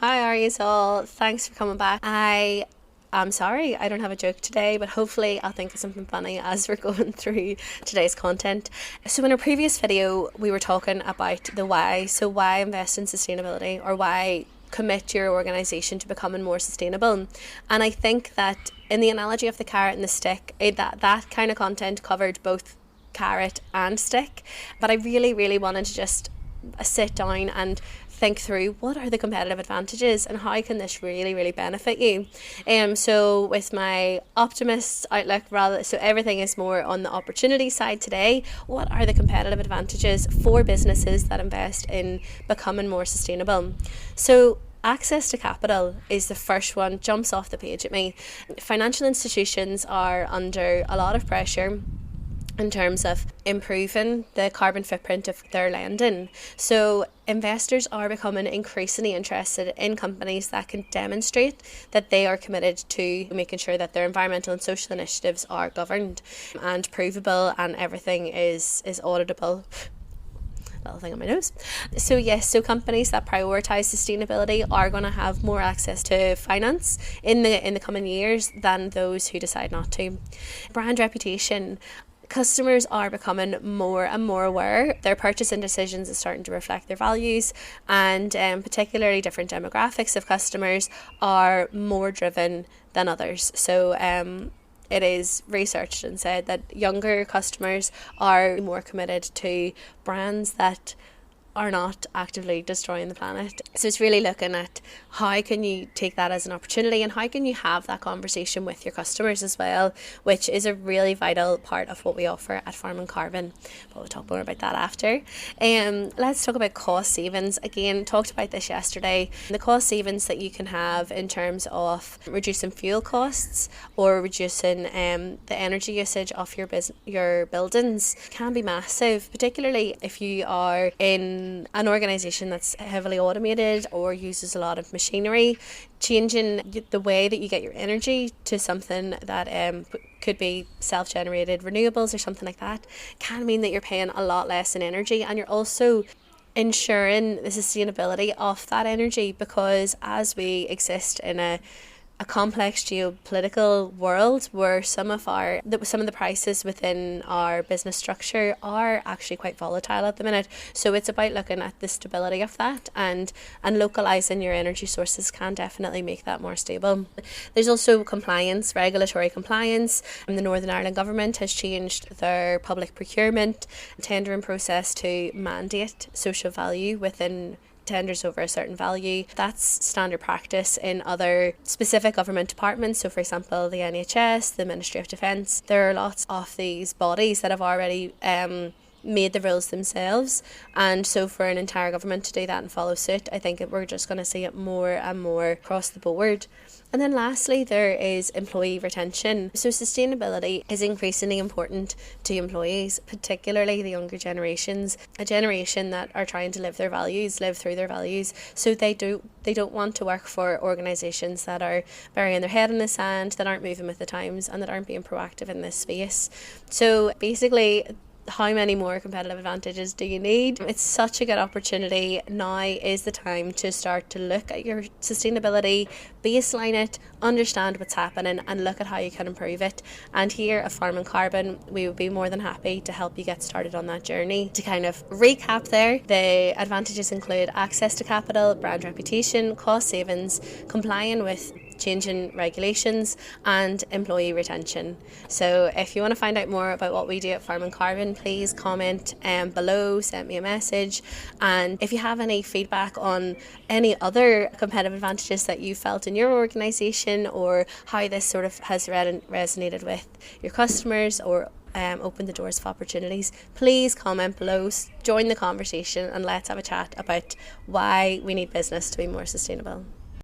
How are you all? Thanks for coming back. I'm sorry, I don't have a joke today, but hopefully I'll think of something funny as we're going through today's content. So in our previous video, we were talking about the why. So why invest in sustainability, or why commit your organisation to becoming more sustainable? And I think that in the analogy of the carrot and the stick, that kind of content covered both carrot and stick. But I really wanted to just sit down and think through what are the competitive advantages and how can this really benefit you. So with my optimist outlook, so everything is more on the opportunity side today. What are the competitive advantages for businesses that invest in becoming more sustainable? So access to capital is the first one, jumps off the page at me. Financial institutions are under a lot of pressure in terms of improving the carbon footprint of their lending. So investors are becoming increasingly interested in companies that can demonstrate that they are committed to making sure that their environmental and social initiatives are governed and provable, and everything is auditable. Little thing on my nose. So yes, so companies that prioritise sustainability are going to have more access to finance in the coming years than those who decide not to. Brand reputation. Customers are becoming more and more aware. Their purchasing decisions are starting to reflect their values, and particularly different demographics of customers are more driven than others. So it is researched and said that younger customers are more committed to brands that are not actively destroying the planet. So it's really looking at how can you take that as an opportunity, and how can you have that conversation with your customers as well, which is a really vital part of what we offer at Farm and Carbon. But we'll talk more about that after. Let's talk about cost savings. Again, talked about this yesterday. The cost savings that you can have in terms of reducing fuel costs or reducing the energy usage of your buildings can be massive, particularly if you are in an organisation that's heavily automated or uses a lot of machinery. Changing the way that you get your energy to something that could be self-generated renewables or something like that can mean that you're paying a lot less in energy, and you're also ensuring the sustainability of that energy, because as we exist in a complex geopolitical world where some of the prices within our business structure are actually quite volatile at the minute. So it's about looking at the stability of that, and localizing your energy sources can definitely make that more stable. There's also compliance, regulatory compliance. The Northern Ireland government has changed their public procurement tendering process to mandate social value within tenders over a certain value. That's standard practice in other specific government departments. So for example, the NHS, the Ministry of Defence, there are lots of these bodies that have already made the rules themselves, and so for an entire government to do that and follow suit, I think we're just going to see it more and more across the board. And then lastly, there is employee retention. So sustainability is increasingly important to employees, particularly the younger generations, a generation that are trying to live through their values. So they don't want to work for organisations that are burying their head in the sand, that aren't moving with the times, and that aren't being proactive in this space. So basically, how many more competitive advantages do you need? It's such a good opportunity. Now is the time to start to look at your sustainability, baseline it, understand what's happening, and look at how you can improve it. And here at Farm and Carbon, we would be more than happy to help you get started on that journey. To kind of recap there, the advantages include access to capital, brand reputation, cost savings, complying with changing regulations, and employee retention. So if you want to find out more about what we do at Farm and Carbon, please comment below, send me a message. And if you have any feedback on any other competitive advantages that you felt in your organisation, or how this sort of has resonated with your customers, or open the doors of opportunities, please comment below, join the conversation, and let's have a chat about why we need business to be more sustainable.